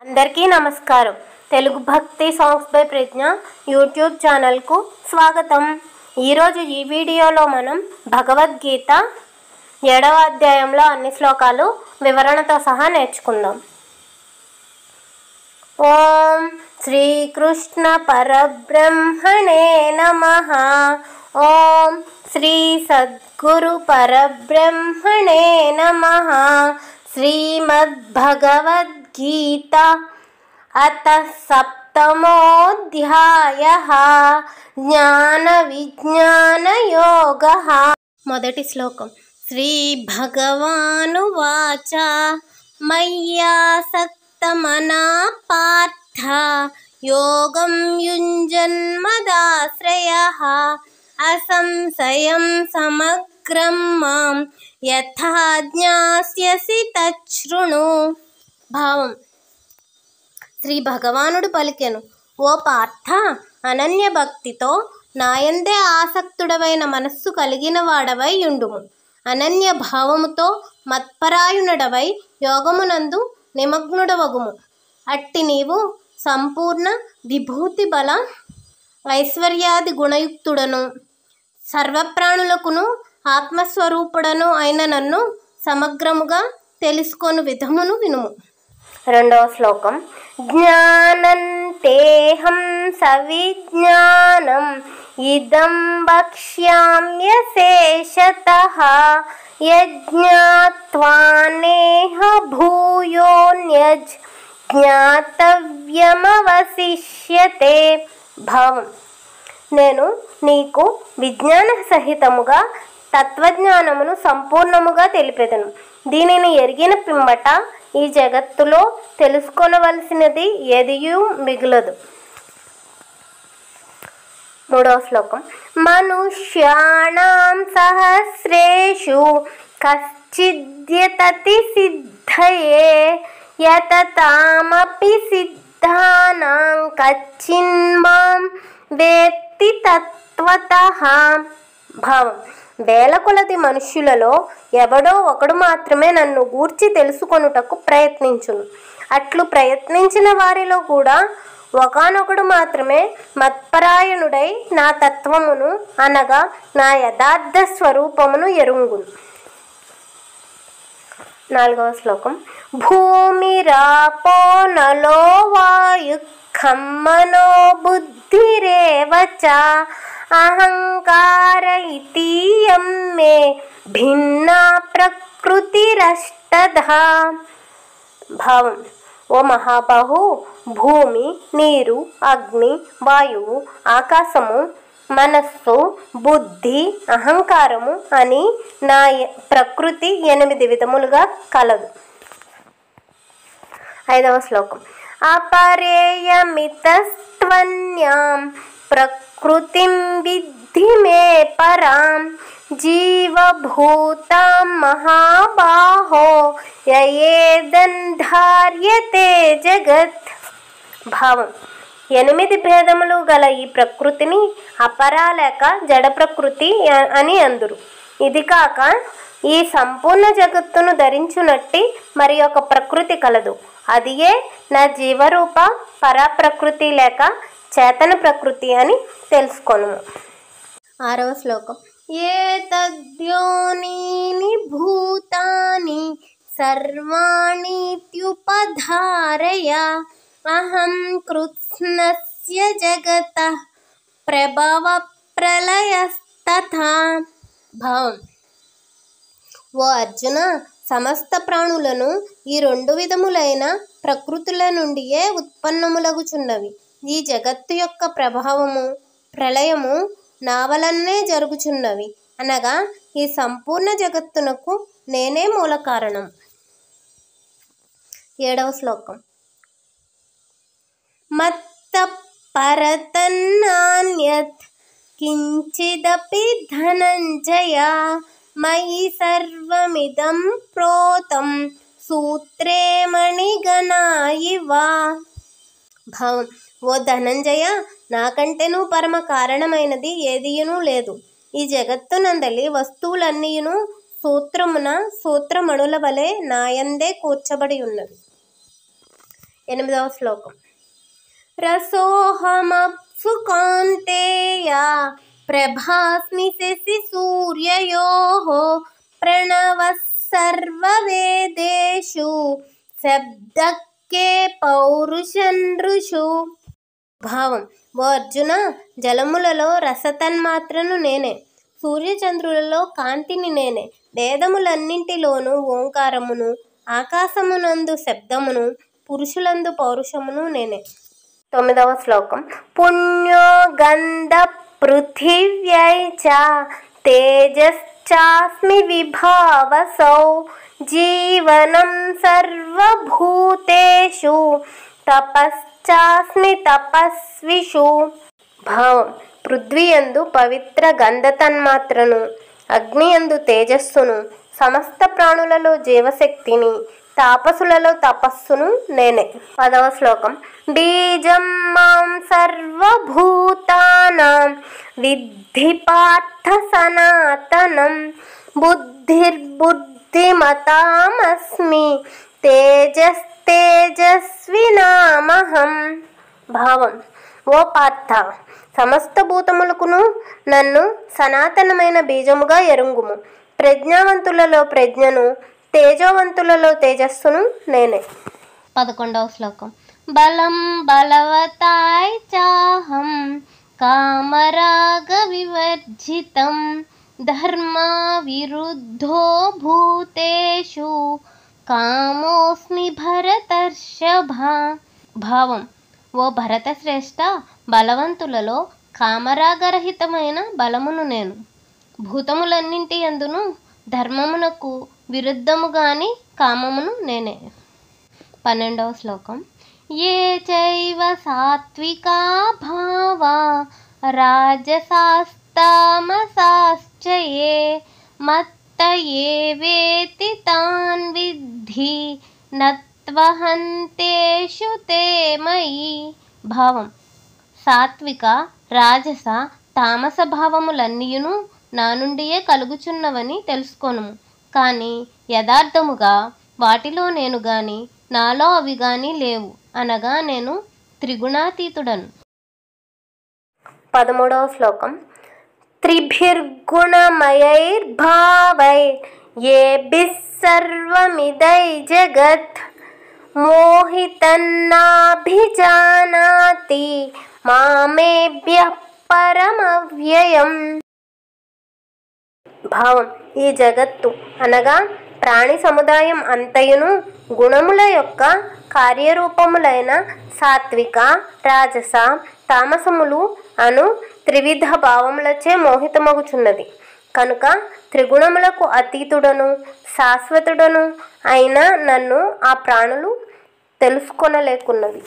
అందరికీ నమస్కారం. తెలుగు భక్తి సాంగ్స్ బై ప్రజ్ఞ యూట్యూబ్ ఛానల్కు స్వాగతం. ఈరోజు ఈ వీడియోలో మనం భగవద్గీత 7వ అధ్యాయంలో అన్ని శ్లోకాలు వివరణతో సహా నేర్చుకుందాం. ఓం శ్రీకృష్ణ పరబ్రహ్మణే నమః. ఓం శ్రీ సద్గురు పరబ్రహ్మణే నమః. శ్రీమద్భగవద్గీత అత సప్తమోऽధ్యాయః జ్ఞాన విజ్ఞాన యోగః. మొదటి శ్లోకం. శ్రీ భగవానువాచ మయ్యాసక్తమనా పార్థ యోగం యుంజన్మదాశ్రయః అసంశయం సమగ్రం మాం యథా జ్ఞాస్యసి తచ్ఛృణు. భావం. శ్రీ భగవానుడు పలికెను, ఓ పార్థ, అనన్య భక్తితో నాయందే ఆసక్తుడవైన మనస్సు కలిగిన వాడవై యుండుము. అనన్య భావముతో మత్పరాయణుడవై యోగమునందు నిమగ్నుడవగుము. అట్టి నీవు సంపూర్ణ విభూతి బల ఐశ్వర్యాది గుణయుక్తుడను సర్వప్రాణులకును ఆత్మస్వరూపుడను అయిన నన్ను సమగ్రముగా తెలుసుకొను విధమును వినుము. రెండవ శ్లోకం. జ్ఞానంతేహం సవిజ్ఞానం ఇదం వక్ష్యామ్యశేషతః యజ్ఞాత్వా నేహ భూయోన్యజ్ జ్ఞాతవ్యమవశిష్యతే. భావం. నేను నీకు విజ్ఞాన సహితముగా తత్వజ్ఞానమును సంపూర్ణముగా తెలిపెదను. దీనిని ఎరిగిన పిమ్మట ఈ జగత్తులో తెలుసుకొనవలసినది ఏదియూ మిగులదు. మూడవ శ్లోకం. మనుష్యాణం సహస్రేషు కశ్చిద్యతతి సిద్ధయే యతతామపి సిద్ధానాం కచ్చిన్మాం వేత్తి తత్వతః. భావం. వేల కొలది మనుష్యులలో ఎవడో ఒకడు మాత్రమే నన్ను గూర్చి తెలుసుకొనుటకు ప్రయత్నించును. అట్లు ప్రయత్నించిన వారిలో కూడా ఒకానొకడు మాత్రమే మత్పరాయణుడై నా తత్వమును అనగా నా యథార్థ స్వరూపమును ఎరుంగును. నాలుగవ శ్లోకం. భూమిరాపో నలో వాయు ఖమ్మనో బుద్ధిరేవ చ అహంకార ఇతీయం మే భిన్నా ప్రకృతిరష్టధా. భావం. ఓ మహాబాహు, భూమి, నీరు, అగ్ని, వాయువు, ఆకాశము, మనస్సు, బుద్ధి, అహంకారము అని నా ప్రకృతి 8 విధములుగా కలదు. ఐదవ శ్లోకం. అపరేయమితస్త్వన్యాం ప్రకృతిం విద్ధి మే పరాం జీవభూతాం మహాబాహో యయేదంధార్యతే జగత్. భావం. 8 భేదములు గల ఈ ప్రకృతిని అపరా లేక జడ ప్రకృతి అని అందురు. ఇది కాక ఈ సంపూర్ణ జగత్తును ధరించునట్టి మరి ఒక ప్రకృతి కలదు. అదియే నా జీవరూప పరాప్రకృతి లేక చేతన ప్రకృతి అని తెలుసుకొను. ఆరవ శ్లోకం. ఏతద్యోనీని భూతాని సర్వాణీత్యుపధారయ అహం కృత్స్నస్య జగతః ప్రభవ ప్రళయస్తథా. భావం. ఓ అర్జున, సమస్త ప్రాణులను ఈ 2 విధములైన ప్రకృతుల నుండియే ఉత్పన్నములగుచున్నవి. ఈ జగత్తు యొక్క ప్రభావము ప్రళయము నా వలనే జరుగుచున్నవి అనగా ఈ సంపూర్ణ జగత్తునకు నేనే మూల కారణం. 7వ శ్లోకం. మత్త పరతన్నాన్యత్ కించిదపి ధనంజయ మయి సర్వమిదం ప్రోతం సూత్రే మణిగణా ఇవ. భావం. ఓ ధనంజయ, నాకంటేనూ పరమ కారణమైనది ఏదియునూ లేదు. ఈ జగత్తునందలి వస్తువులన్నీయును సూత్రమున సూత్రమణుల వలె నాయందే కూర్చబడి ఉన్నవి. 8వ శ్లోకం. రసోహమప్సు కౌంతేయ ప్రభాస్మి శశి సూర్యయోః ప్రణవః సర్వవేదేషు శబ్దకే పౌరుషనృషు. భావం. ఓ అర్జున, జలములలో రసతన్మాత్రను నేనే, సూర్యచంద్రులలో కాంతిని నేనే, వేదములన్నింటిలోనూ ఓంకారమును, ఆకాశమునందు శబ్దమును, పురుషులందు పౌరుషమును నేనే. 9వ శ్లోకం. పుణ్యో గంధ పృథివ్యై చ తేజశ్చాస్మి విభావసౌ జీవనం సర్వభూతేషు తపశ్చాస్మి తపస్విషు. భావం. పృథ్వీయందు పవిత్ర గంధతన్మాత్రను, అగ్నియందు తేజస్సును, సమస్త ప్రాణులలో జీవశక్తిని, తాపసులలో తపస్సును నేనే. 10వ శ్లోకం. బీజం మాం సర్వభూతానాం విద్ధి పార్థ సనాతనం బుద్ధిర్బుద్ధిమతామస్మి తేజస్తేజస్వినామహం. భావం. ఓ పార్థ, సమస్త భూతములకును నన్ను సనాతనమైన బీజముగా ఎరుంగుము. ప్రజ్ఞావంతులలో ప్రజ్ఞను, తేజోవంతులలో తేజస్సును నేనే. 11వ శ్లోకం. బలం బలవతాయ్ చాహం కామరాగ వివర్జితం ధర్మ విరుద్ధో భూతేషు కామోస్మి భరతర్షభ. భావం. ఓ భరతశ్రేష్ఠ, బలవంతులలో కామరాగరహితమైన బలమును నేను, భూతములన్నింటి యందును ధర్మమునకు విరుద్ధముగాని కామమును నేనే. 12వ శ్లోకం. ఏ చైవ సాత్వికా భావా రాజసాస్తామసాశ్చ ఏ మత్త ఏవేతి తాన్ విద్ధి నత్వహంతేషు తే మయి. భావం. సాత్విక, రాజస, తామస భావములన్నీయును నా నుండియే కలుగుచున్నవని తెలుసుకొనుము. కానీ యథార్థముగా వాటిలో నేను గాని నాలో అవి గాని లేవు, అనగా నేను త్రిగుణాతీతుడను. 13వ శ్లోకం. త్రిభిర్గుణమయైర్భావై ఏభిః సర్వమిదై జగత్ మోహితన్నాభిజానాతి మామేభ్యః పరమవ్యయం. భావం. ఈ జగత్తు అనగా ప్రాణి సముదాయం అంతయును గుణముల యొక్క కార్యరూపములైన సాత్విక, రాజస, తామసములు అను త్రివిధ భావములచే మోహితమగుచున్నది. కనుక త్రిగుణములకు అతీతుడను శాశ్వతుడను అయిన నన్ను ఆ ప్రాణులు తెలుసుకొనలేకున్నవి.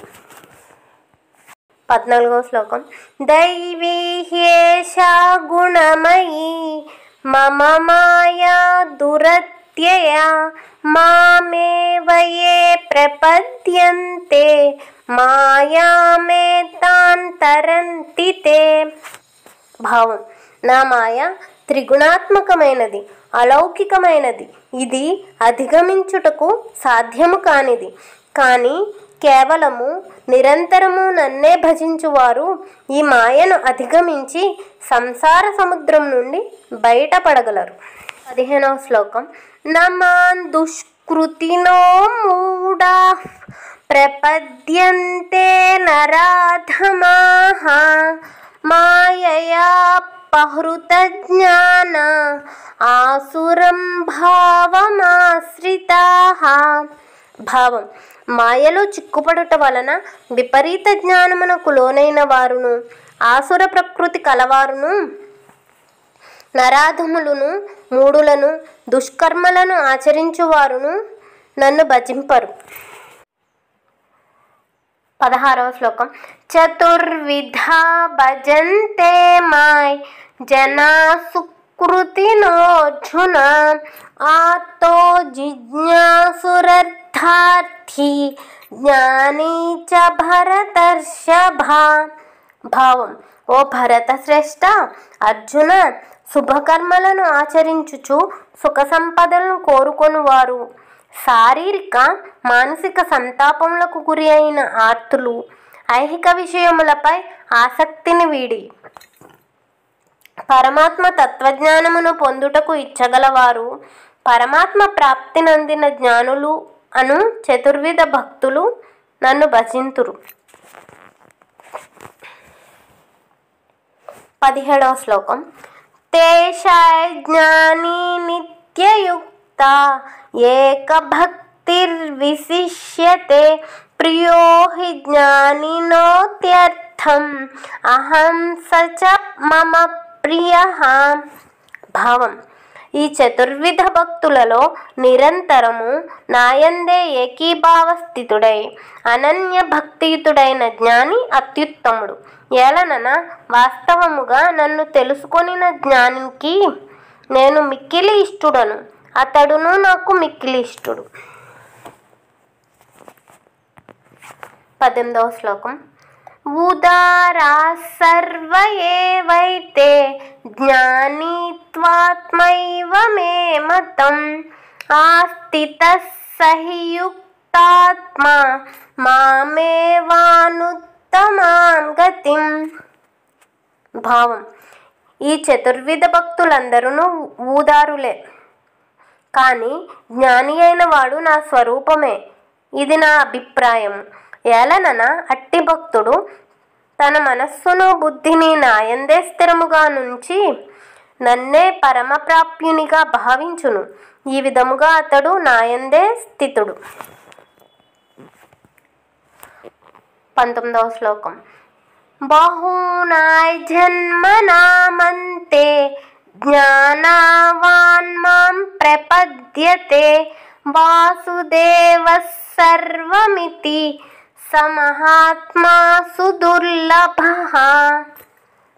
14వ శ్లోకం. దైవీ హ్యేషా గుణమయీ మమ మాయా దురత్యయా మామేవ యే ప్రపద్యంతే మాయామేతాన్ తరంతి తే. భావం. నా మాయ త్రిగుణాత్మకమైనది, అలౌకికమైనది. ఇది అధిగమించుటకు సాధ్యము కానిది. కానీ కేవలము నిరంతరము నన్నే భజించువారు ఈ మాయను అధిగమించి సంసార సముద్రం నుండి బయటపడగలరు. 15వ శ్లోకం. నమాన్ దుష్కృతినో మూఢా ప్రపద్యంతే నరాధమాః మాయయా పహృత జ్ఞాన ఆసురం భావమాశ్రితాః. భావం. మాయలో చిక్కుపడుట వలన విపరీత జ్ఞానమునకు లోనైన వారును, ఆసుర ప్రకృతి కలవారును, నరాధములను, మూఢులను, దుష్కర్మలను ఆచరించువారును నన్ను భజింపరు. 16వ శ్లోకం. చతుర్విధా భజంతే మాయ్ జనా సుకృతినోర్జున ఆతో జిజ్ఞాసురర్థార్థి జ్ఞానీ చ భరతర్షభ. భావం. ఓ భరత శ్రేష్ఠ, అర్జున, శుభకర్మలను ఆచరించుచు సుఖ సంపదలను కోరుకొనువారు, శారీరక మానసిక సంతాపములకు గురి అయిన ఆర్తులు ఐహిక విషయములపై ఆసక్తిని వీడి పరమాత్మ తత్వజ్ఞానమును పొందుటకు ఇచ్చగలవారు పరమాత్మ ప్రాప్తి నందిన జ్ఞానులు అను చతుర్విధ భక్తులు నన్ను భజింతురు. 17వ శ్లోకం. తేషాయ జ్ఞాని నిత్యయుక్త ఏక భక్తిర్విశిష్యతే ప్రియో హి జ్ఞానినోత్యర్థం అహం సచ మమ ప్రియః. భావం: ఈ చతుర్విధ భక్తులలో నిరంతరము నాయందే ఏకీభావ స్థితుడై అనన్య భక్తియుతుడైన జ్ఞాని అత్యుత్తముడు. ఏలనన వాస్తవముగా నన్ను తెలుసుకొనిన జ్ఞానికి నేను మిక్కిలి ఇష్టుడను, అతడును నాకు మిక్కిలి ఇష్టుడు. 18వ శ్లోకం. ఉదారా సర్వ ఏవైతే జ్ఞానిత్వాత్మైవ మే మతం ఆస్థితః సహి యుక్తాత్మా మామేవానుత్తమాం గతిం. భావం: ఈ చతుర్విధ భక్తులందరూ ఊదారులే, కానీ జ్ఞాని అయిన వాడు నా స్వరూపమే, ఇది నా అభిప్రాయం. ఏలనన అట్టి భక్తుడు తన మనస్సును బుద్ధిని నాయందే స్థిరముగా నుంచి నన్నే పరమప్రాప్యునిగా భావించును. ఈ విధముగా అతడు నాయందే స్థితుడు. 19వ శ్లోకం. బహూనాయ్ జన్మనామంతే జ్ఞానవాన్ మాం ప్రపద్యతే వాసుదేవః సర్వమితి సమహాత్మా సుదుర్లభః.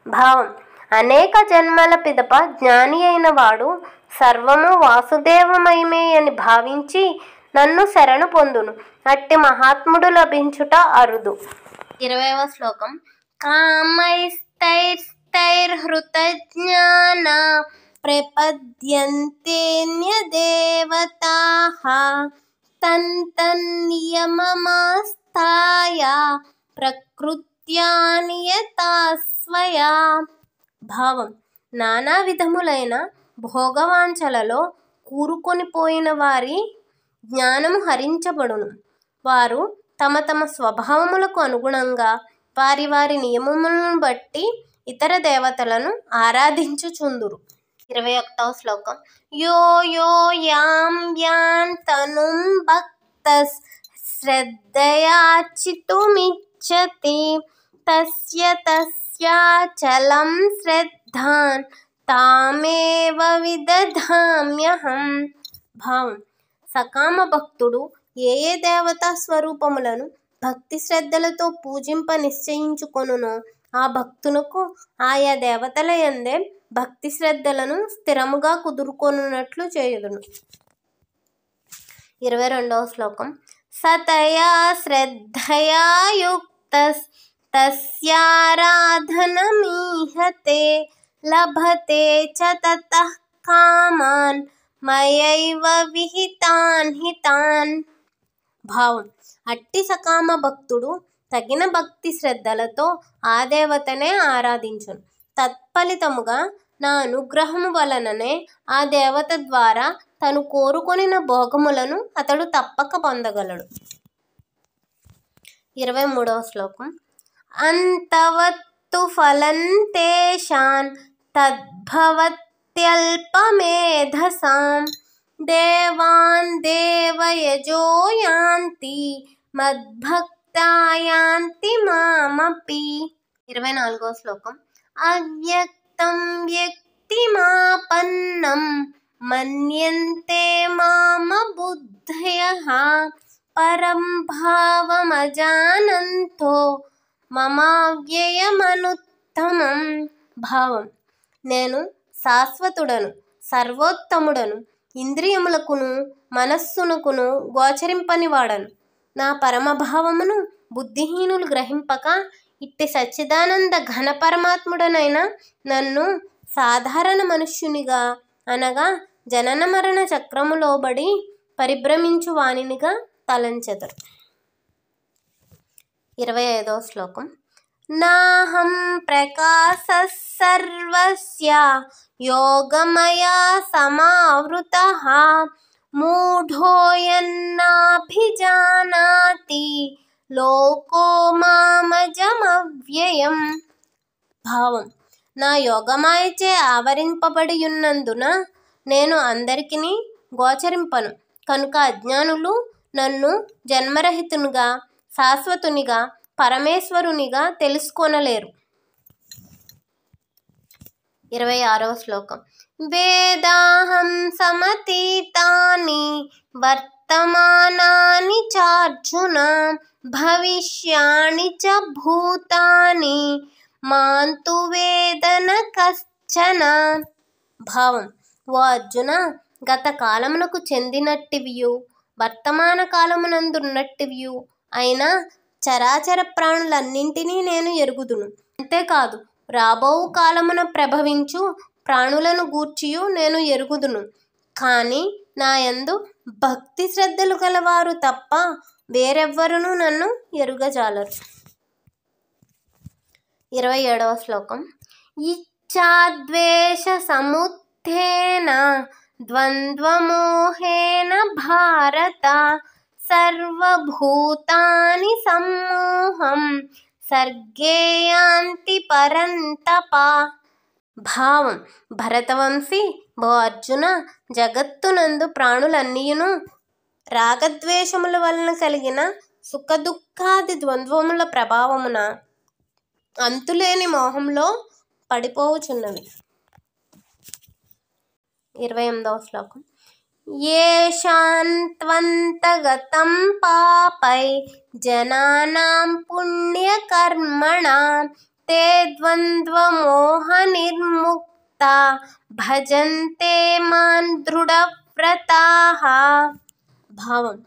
భావం: అనేక జన్మల పిదప జ్ఞాని అయిన వాడు సర్వము వాసుదేవమయమే అని భావించి నన్ను శరణు పొందును. అట్టి మహాత్ముడు లభించుట అరుదు. 20వ శ్లోకం. కామైస్తైర్హృతజ్ఞాన ప్రపద్యంతేన్యదేవతాః తన్నియమమాస్థాయ ప్రకృత్యా నియతా స్వయా. భావం: నానా విధములైన భోగవాంఛలలో కూరుకొని పోయిన వారి జ్ఞానము హరించబడును. వారు తమ తమ స్వభావములకు అనుగుణంగా వారి వారి నియమములను బట్టి ఇతర దేవతలను ఆరాధించుచుందురు. 21వ శ్లోకం. యో యో యాం యాన్ తనుం భక్తః శ్రద్ధయార్చితుమిచ్చతి తస్య తస్యాచలం శ్రద్ధాన్ తామేవ విదధామ్యహం. భావం: సకామ భక్తుడు ఏ ఏ దేవతా స్వరూపములను భక్తి శ్రద్ధలతో పూజింప నిశ్చయించుకొనునో ఆ భక్తునకు ఆయా దేవతల యందే భక్తి శ్రద్ధలను స్థిరముగా కుదురుకొనున్నట్లు చేయుదును. 22వ శ్లోకం. సతయా శ్రద్ధయా యుక్తః తస్యారాధనమీహతే లభతే చ తతః కామాన్ మయైవ విహితాన్ హితాన్. భావం: అట్టి సకామ భక్తుడు తగిన భక్తి శ్రద్ధలతో ఆ దేవతనే ఆరాధించును. తత్ఫలితముగా నా అనుగ్రహము వలననే ఆ దేవత ద్వారా తను కోరుకొనిన భోగములను అతడు తప్పక పొందగలడు. 23వ శ్లోకం. అంతవత్తు ఫలం తేషాం తద్భవత్యల్పమేధసాం దేవాన్ దేవయజో యాంతి మద్భక్తా యాంతి మామపి. 24వ శ్లోకం. అవ్యక్తం వ్యక్తిమాపన్నం మన్యంతే మామ బుద్ధయః పరం భావమజానంతో మమావ్యయమనుత్తమం. భావం: నేను శాశ్వతుడను, సర్వోత్తముడను, ఇంద్రియములకును మనస్సునకును గోచరింపని వాడను. నా పరమభావమును బుద్ధిహీనులు గ్రహింపక ఇట్టి సచ్చిదానంద ఘన పరమాత్ముడనైన నన్ను సాధారణ మనుష్యునిగా అనగా జనన మరణ చక్రములోబడి పరిభ్రమించు వానినిగా తలంచెదరు. 25వ శ్లోకం. నాహం ప్రకాశः సర్వస్య యోగమయా సమావృతః మూఢోయన్నాభిజానాతి లోకో మామజమవ్యయం. భావం. నా యోగమాయచే ఆవరింపబడి ఉన్నందున నేను అందరికిని గోచరింపను కనుక అజ్ఞానులు నన్ను జన్మరహితునిగా శాశ్వతునిగా పరమేశ్వరునిగా తెలుసుకొనలేరు. 26వ శ్లోకం. వేదాహం సమతీతాని వర్తమానాని చార్జున భవిష్యాణి చ భూతాని మాంతు వేదన కశ్చన. భావం. ఓ అర్జున, గత కాలమునకు చెందినట్టివియు వర్తమాన కాలమునందున్నట్టివియు అయినా చరాచర ప్రాణులన్నింటినీ నేను ఎరుగుదును. అంతేకాదు రాబోవు కాలమున ప్రభవించు ప్రాణులను గూర్చియు నేను ఎరుగుదును. కానీ నా యందు భక్తి శ్రద్ధలు గలవారు తప్ప వేరెవ్వరునూ నన్ను ఎరుగజాలరు. 27వ శ్లోకం. ఇచ్ఛాద్వేష సముత్థేన ద్వంద్వమోహేన భారత సర్వభూతాని సమ్మోహం సర్గే యాంతి పరంతప. భావం. భరతవంశీ, ఓ అర్జున, జగత్తునందు ప్రాణులన్నీయును రాగద్వేషముల వలన కలిగిన సుఖదుఖాది ద్వంద్వముల ప్రభావమున అంతులేని మోహంలో పడిపోవుచున్నవి. 28వ శ్లోకం. యేషాన్త్వంతగతం పాపై జనానాం పుణ్యకర్మణాం తే ద్వంద్వమోహ నిర్ముక్తా భజంతే మాన్ దృఢవ్రతాః. భావం.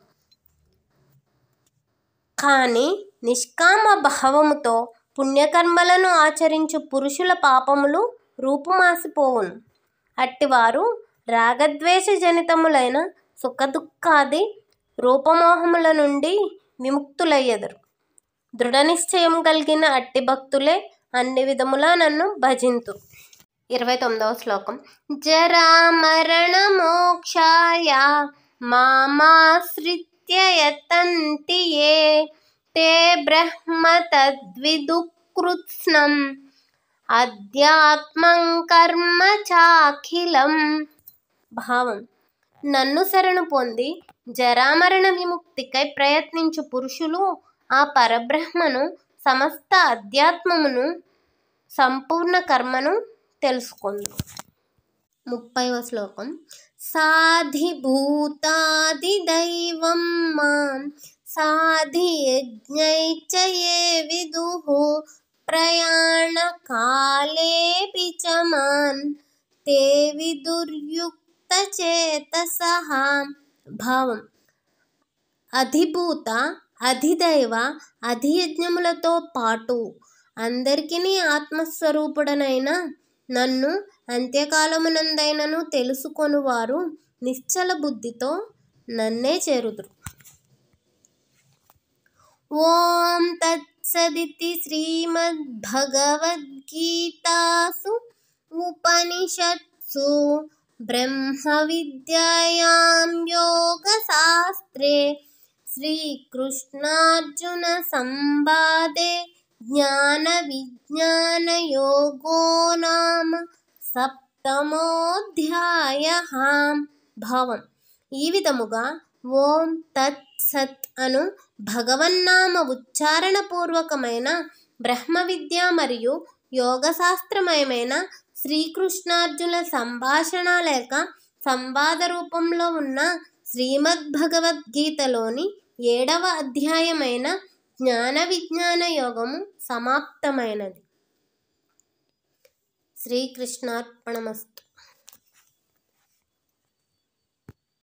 కానీ నిష్కామ భావముతో పుణ్యకర్మలను ఆచరించు పురుషుల పాపములు రూపుమాసిపోవును. అట్టివారు రాగద్వేష జనితములైన సుఖదుఖాది రూపమోహముల నుండి విముక్తులయ్యెదరు. దృఢనిశ్చయం కలిగిన అట్టి భక్తులే అన్ని విధములా నన్ను భజింతు. 29వ శ్లోకం. జరామరణ మోక్షాయ మామాశ్రిత్య యతంతి యే తే బ్రహ్మ తద్విదుఃకృత్స్నం అధ్యాత్మం కర్మ చాఖిలం. భావం. నన్ను శరణు పొంది జరామరణ విముక్తికై ప్రయత్నించు పురుషులు ఆ పరబ్రహ్మను, సమస్త అధ్యాత్మమును, సంపూర్ణ కర్మను తెలుసుకొందురు. 30వ శ్లోకం. సాధిభూతాదిదైవం మాం సాధియజ్ఞైశ్చ యే విదుః ప్రయాణ కాలేపి చ మాన్ తే విదుర్యుక్త చేతసః. భావం. అధిభూత, అధిదైవ, అధియజ్ఞములతో పాటు అందరికిని ఆత్మస్వరూపుడనైన నన్ను అంత్యకాలమునందైనను తెలుసుకొనువారు నిశ్చల బుద్ధితో నన్నే చేరుదురు. ఓం తత్సదితి శ్రీమద్భగవద్గీతాసు ఉపనిషత్సు బ్రహ్మ విద్యాయాం యోగశాస్త్రే శ్రీకృష్ణార్జున సంవాదే జ్ఞాన విజ్ఞాన యోగో నామ సప్తమోధ్యాయః. భావం. ఈ విధముగా ఓం తత్ సత్ అను భగవన్నామ ఉచ్చారణ పూర్వకమైన బ్రహ్మ విద్య మరియు యోగశాస్త్రమయమైన శ్రీకృష్ణార్జునుల సంభాషణ లేక సంవాద రూపంలో ఉన్న శ్రీమద్భగవద్గీతలోని 7వ అధ్యాయమైన జ్ఞాన విజ్ఞాన యోగము సమాప్తమైనది. శ్రీకృష్ణార్పణమస్తు.